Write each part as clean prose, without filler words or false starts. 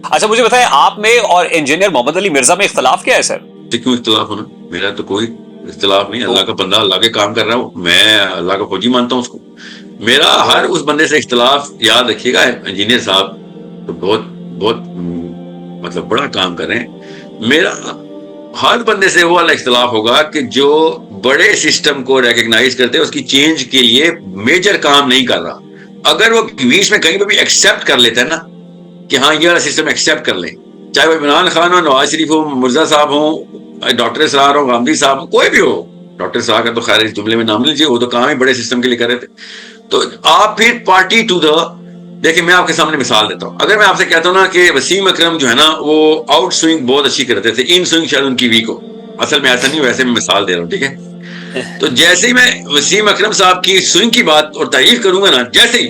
अच्छा मुझे बताएं, आप में और इंजीनियर मोहम्मद अली मिर्जा में इख्तलाफ क्या है सर? क्यों इख्तलाफ होना, मेरा तो कोई इख्तलाफ नहीं। अल्लाह का बंदा, अल्लाह के काम कर रहा हूँ मैं, अल्लाह का फौजी मानता हूँ उसको। मेरा हर उस बंदे से इख्तलाफ, याद रखिएगा इंजीनियर साहब तो बहुत बहुत मतलब बड़ा काम कर रहे हैं। मेरा हर बंदे से वो वाला इख्तलाफ होगा कि जो बड़े सिस्टम को रिकग्नाइज करते हैं, उसकी चेंज के लिए मेजर काम नहीं कर रहा। अगर वो बीच में कहीं पे भी एक्सेप्ट कर लेता है ना कि हाँ ये वाला सिस्टम एक्सेप्ट कर ले, चाहे वो इमरान खान हो, नवाज शरीफ हो, मुर्जा साहब हो, डॉक्टर इसरार हो, गांधी साहब हो, कोई भी हो। डॉक्टर इसरार का तो खैर इस जुमले में नाम लीजिए, वो तो काम ही बड़े सिस्टम के लिए कर रहे थे। तो आप फिर पार्टी टू द, देखिए मैं आपके सामने मिसाल देता हूं। अगर मैं आपसे कहता हूं ना कि वसीम अकरम जो है ना वो आउट स्विंग बहुत अच्छी करते थे, इन स्विंग शायद उनकी वीक हो। असल में ऐसा नहीं, वैसे मैं मिसाल दे रहा हूं, ठीक है। तो जैसे ही मैं वसीम अकरम साहब की स्विंग की बात और तारीफ करूंगा ना, जैसे ही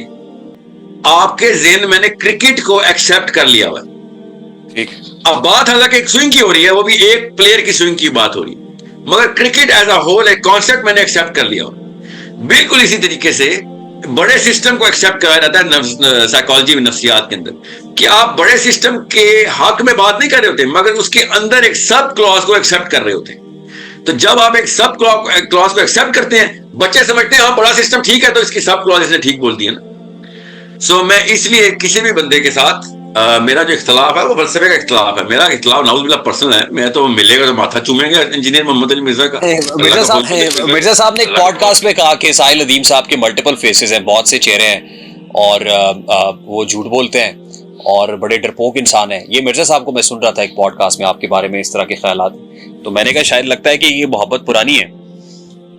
आपके ज़हन मैंने क्रिकेट को एक्सेप्ट कर लिया हुआ। ठीक। अब बात हालांकि एक स्विंग की हो रही है, वो भी एक प्लेयर की स्विंग की बात हो रही है, मगर क्रिकेट एज अ होल एक कॉन्सेप्ट मैंने एक्सेप्ट कर लिया हुआ। बिल्कुल इसी तरीके से बड़े सिस्टम को एक्सेप्ट कराया जाता है साइकोलॉजी में, नफ्सियात के अंदर, कि आप बड़े सिस्टम के हक में बात नहीं कर रहे होते, मगर उसके अंदर एक सब क्लॉज को एक्सेप्ट कर रहे होते हैं। तो जब आप एक सब क्लॉज को एक्सेप्ट करते हैं, बच्चे समझते हैं हाँ बड़ा सिस्टम ठीक है, तो इसकी सब क्लॉज इसने ठीक बोल दिया ना। सो मैं इसलिए किसी भी बंदे के साथ मेरा जो इख्तलाफ है वो फलसफे का इख्तलाफ है। मेरा इख्तलाफ नाउज़ुबिल्लाह पर्सनल है। मैं तो मिलेगा तो माथा चूमेंगे इंजीनियर मोहम्मद अली मिर्जा का। मिर्जा साहब ने एक पॉडकास्ट में कहा कि साहिल अदीम साहब के मल्टीपल फेसेस हैं, बहुत से चेहरे हैं और वो झूठ बोलते हैं और बड़े डरपोक इंसान है। ये मिर्जा साहब को मैं सुन रहा था एक पॉडकास्ट में आपके बारे में इस तरह के ख्यालात, तो मैंने कहा शायद लगता है कि ये मोहब्बत पुरानी है।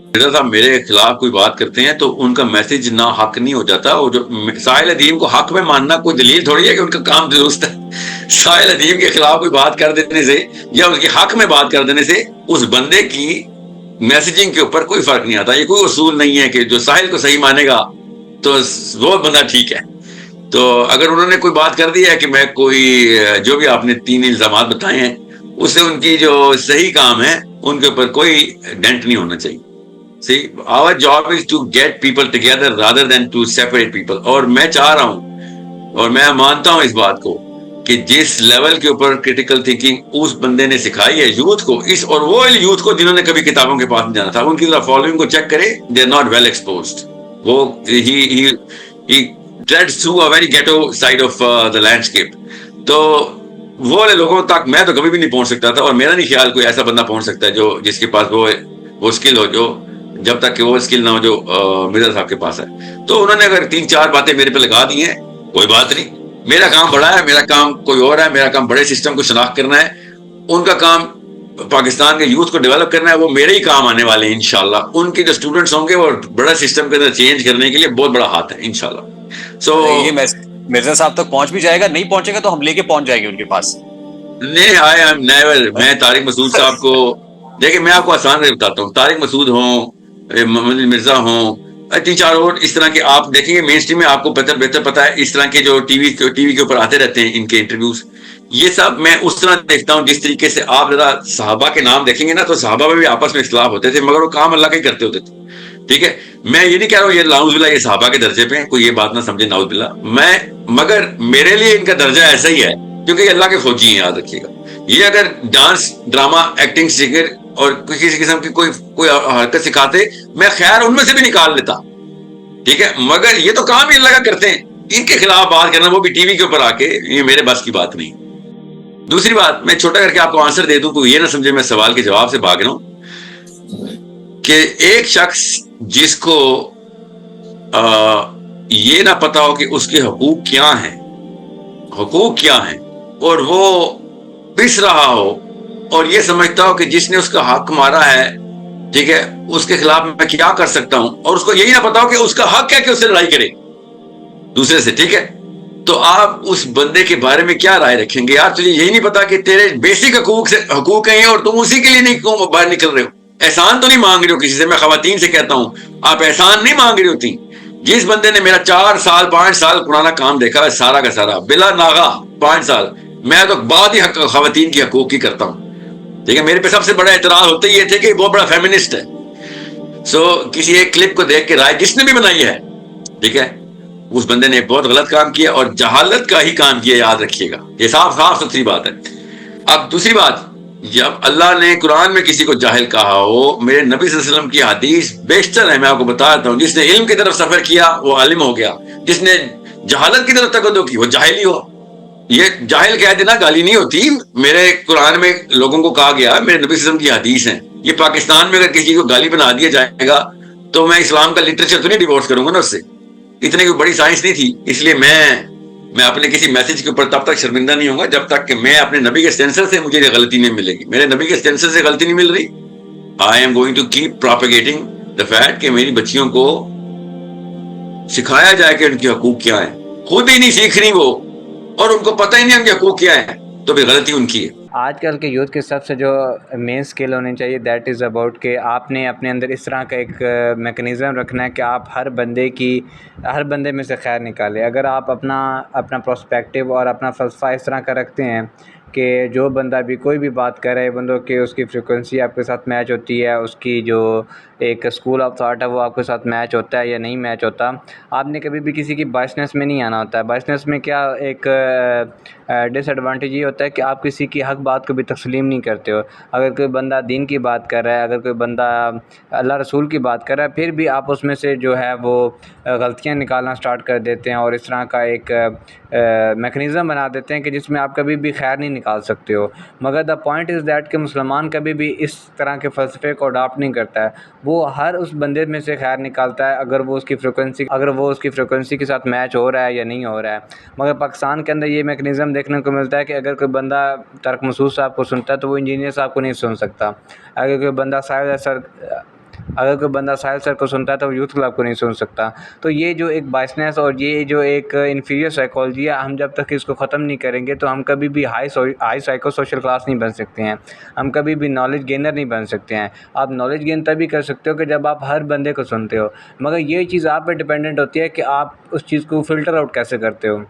मिर्जा साहब मेरे खिलाफ कोई बात करते हैं तो उनका मैसेज ना हक नहीं हो जाता। और जो साहिल अदीम को हक में मानना कोई दलील थोड़ी है कि उनका काम दुरुस्त है। साहिल अदीम के खिलाफ कोई बात कर देने से या उसके हक में बात कर देने से उस बंदे की मैसेजिंग के ऊपर कोई फर्क नहीं आता। ये कोई उसूल नहीं है कि जो साहिल को सही मानेगा तो वो बंदा ठीक है। तो अगर उन्होंने कोई बात कर दी है कि मैं कोई, जो भी आपने 3 इल्जाम बताए हैं, उससे उनकी जो सही काम है उनके ऊपर कोई डेंट नहीं होना चाहिए। See, our job is to get people together rather than to separate people। और मैं चाह रहा हूं और मैं मानता हूं इस बात को कि जिस लेवल के ऊपर क्रिटिकल थिंकिंग उस बंदे ने सिखाई है यूथ को, इस और वो यूथ को जिन्होंने कभी किताबों के पास नहीं जाना था, उनकी तरह फॉलोइंग को चेक करें, they are not well exposed. वो he treads through a very ghetto side of the landscape। तो वो वाले लोगों तक मैं तो कभी भी नहीं पहुंच सकता था, और मेरा नहीं ख्याल कोई ऐसा बंदा पहुंच सकता है जो जिसके पास वो स्किल हो, जो जब तक कि वो स्किल ना हो जो मिर्जा साहब के पास है। तो उन्होंने अगर 3-4 बातें मेरे पे लगा दी हैं, कोई बात नहीं। मेरा काम बड़ा है, मेरा काम कोई और है। मेरा काम बड़े सिस्टम को शनाख्त करना है, उनका काम पाकिस्तान के यूथ को डेवलप करना है। वो मेरे ही काम आने वाले हैं इंशाल्लाह। उनके जो स्टूडेंट्स होंगे वो बड़ा सिस्टम के अंदर चेंज करने के लिए बहुत बड़ा हाथ है इंशाल्लाह। सो ये मिर्जा साहब तक पहुंच भी जाएगा, नहीं पहुंचेगा तो हम लेके पहुंच जाएंगे उनके पास। नहीं, आई एम नेवर। मैं तारिक मसूद साहब को, देखिए मैं आपको आसान से बताता हूँ, तारिक मसूद हों, मोहम्मद मिर्जा हों, 3-4 और इस तरह के आप देखेंगे मेन स्ट्रीम में, आपको बेहतर पता है इस तरह के जो टीवी के ऊपर आते रहते हैं इनके इंटरव्यूज, ये सब मैं उस तरह देखता हूँ जिस तरीके से आप जरा सहाबा के नाम देखेंगे ना, तो सहाबा में भी आपस में इख्तिलाफ होते थे, मगर वो काम अल्लाह के करते होते थे। ठीक है, मैं ये नहीं कह रहा हूँ ये नाउज़ुबिल्लाह ये सहाबा के दर्जे पे, कोई ये बात ना समझे नाउज़ुबिल्लाह। मगर मेरे लिए इनका दर्जा ऐसा ही है क्योंकि ये अल्लाह के फौजी हैं, याद रखिएगा। ये अगर डांस, ड्रामा, एक्टिंग सीखे और किसी किस्म की कोई हरकत सिखाते, मैं खैर उनमें से भी निकाल लेता। ठीक है, मगर ये तो काम ही अल्लाह का करते हैं। इनके खिलाफ बात करना, वो भी टीवी के ऊपर आके, ये मेरे बस की बात नहीं। दूसरी बात, मैं छोटा करके आपको आंसर दे दूं, कोई ये ना समझे मैं सवाल के जवाब से भाग रहा हूं, कि एक शख्स जिसको ये ना पता हो कि उसके हुकूक क्या हैं, और वो पिस रहा हो और ये समझता हो कि जिसने उसका हक मारा है, ठीक है, उसके खिलाफ मैं क्या कर सकता हूं, और उसको यही ना पता हो कि उसका हक है कि उससे लड़ाई करे दूसरे से। ठीक है, तो आप उस बंदे के बारे में क्या राय रखेंगे? यार तुझे यही नहीं पता कि तेरे बेसिक हकूक हैं और तुम उसी के लिए नहीं बाहर निकल रहे हो। एहसान तो नहीं मांग रहे हो किसी से। मैं खवातीन से कहता हूं, आप एहसान नहीं मांग रही होती। जिस बंदे ने मेरा 4 साल 5 साल पुराना काम देखा है, सारा का सारा बिला नागा 5 साल, मैं तो बहुत ही खवातीन की हकूक की करता हूं। ठीक है, मेरे पे सबसे बड़ा एतराज होते ये थे कि बहुत बड़ा फेमिनिस्ट है। सो किसी एक क्लिप को देख के राय जिसने भी बनाई है, ठीक है, उस बंदे ने बहुत गलत काम किया और जहालत का ही काम किया, याद रखिएगा। ये साफ साफ सुथरी बात है। अब दूसरी बात, जब अल्लाह ने कुरान में किसी को जाहिल कहा हो, मेरे नबी सल्लल्लाहु अलैहि वसल्लम की हदीस बेशतर है, मैं आपको बता देता हूँ, जिसने इल्म की तरफ सफर किया वो आलिम हो गया, जिसने जहालत की तरफ तवज्जो की वो जाहिल ही हुआ। ये जाहिल कह देना गाली नहीं होती। मेरे कुरान में लोगों को कहा गया, मेरे नबी सल्लल्लाहु अलैहि वसल्लम की हदीस है। ये पाकिस्तान में अगर किसी को गाली बना दिया जाएगा तो मैं इस्लाम का लिटरेचर तो नहीं डिवोर्स करूंगा ना उससे। इतनी कोई बड़ी साइंस नहीं थी। इसलिए मैं अपने किसी मैसेज के ऊपर तब तक शर्मिंदा नहीं होऊंगा जब तक कि मैं अपने नबी के स्टेंसर से मुझे ये गलती नहीं मिलेगी। मेरे नबी के स्टेंसर से गलती नहीं मिल रही, I am going to keep propagating the fact कि मेरी बच्चियों को सिखाया जाए कि उनके हकूक क्या है। खुद ही नहीं सीख रही वो, और उनको पता ही नहीं उनके हकूक क्या है, तो भी गलती उनकी है। आजकल के यूथ के सबसे जो मेन स्किल होनी चाहिए दैट इज़ अबाउट कि आपने अपने अंदर इस तरह का एक मैकेनिज़्म रखना है कि आप हर बंदे में से खैर निकालें। अगर आप अपना प्रोस्पेक्टिव और अपना फ़लसफ़ा इस तरह का रखते हैं कि जो बंदा भी कोई भी बात कर रहा है बंदों की उसकी फ्रीक्वेंसी आपके साथ मैच होती है, उसकी जो एक स्कूल ऑफ थॉट है वो आपके साथ मैच होता है या नहीं मैच होता। आपने कभी भी किसी की बायसनेस में नहीं आना होता है। बायसनेस में क्या एक डिसएडवांटेज ये होता है कि आप किसी की हक बात को भी तस्लीम नहीं करते हो। अगर कोई बंदा दीन की बात कर रहा है, अगर कोई बंदा अल्लाह रसूल की बात कर रहा है, फिर भी आप उसमें से जो है वो गलतियाँ निकालना स्टार्ट कर देते हैं और इस तरह का एक मैकेनिज़्म बना देते हैं कि जिसमें आप कभी भी खैर नहीं निकाल सकते हो। मगर द पॉइंट इज़ दैट कि मुसलमान कभी भी इस तरह के फ़लसफ़े को अडॉप्ट नहीं करता है। वो हर उस बंदे में से खैर निकालता है अगर वो उसकी फ्रिक्वेंसी के साथ मैच हो रहा है या नहीं हो रहा है। मगर पाकिस्तान के अंदर ये मैकेनिज़्म देखने को मिलता है कि अगर कोई बंदा तर्क मसूद साहब को सुनता है तो वो इंजीनियर साहब को नहीं सुन सकता। अगर कोई बंदा साहिल सर को सुनता है तो वो यूथ क्लब को नहीं सुन सकता। तो ये जो एक बायसनेस और ये जो एक इन्फीरियर साइकोलॉजी है, हम जब तक इसको ख़त्म नहीं करेंगे तो हम कभी भी हाई साइको सोशल क्लास नहीं बन सकते हैं। हम कभी भी नॉलेज गेनर नहीं बन सकते हैं। आप नॉलेज गेन तभी कर सकते हो कि जब आप हर बंदे को सुनते हो। मगर ये चीज़ आप पे डिपेंडेंट होती है कि आप उस चीज़ को फ़िल्टर आउट कैसे करते हो।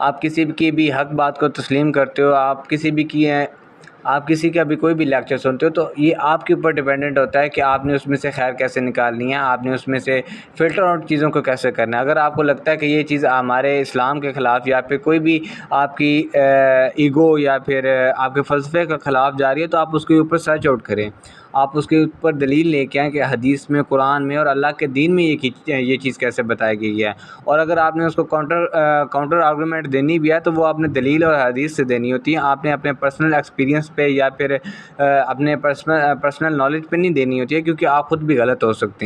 आप किसी की भी हक बात को तस्लीम करते हो, आप किसी का भी कोई भी लेक्चर सुनते हो, तो ये आपके ऊपर डिपेंडेंट होता है कि आपने उसमें से खैर कैसे निकालनी है, आपने उसमें से फ़िल्टर आउट चीज़ों को कैसे करना है। अगर आपको लगता है कि ये चीज़ हमारे इस्लाम के ख़िलाफ़ या फिर कोई भी आपकी ईगो या फिर आपके फ़लसफ़े के ख़िलाफ़ जा रही है, तो आप उसके ऊपर सर्च आउट करें। आप उसके ऊपर दलील लेके आएँ कि हदीस में, कुरान में और अल्लाह के दीन में ये चीज़ कैसे बताई गई है। और अगर आपने उसको काउंटर आर्गूमेंट देनी भी है तो वो आपने दलील और हदीस से देनी होती है। आपने अपने पर्सनल एक्सपीरियंस पे या फिर अपने पर्सनल नॉलेज पे नहीं देनी होती है, क्योंकि आप ख़ुद भी गलत हो सकते हैं।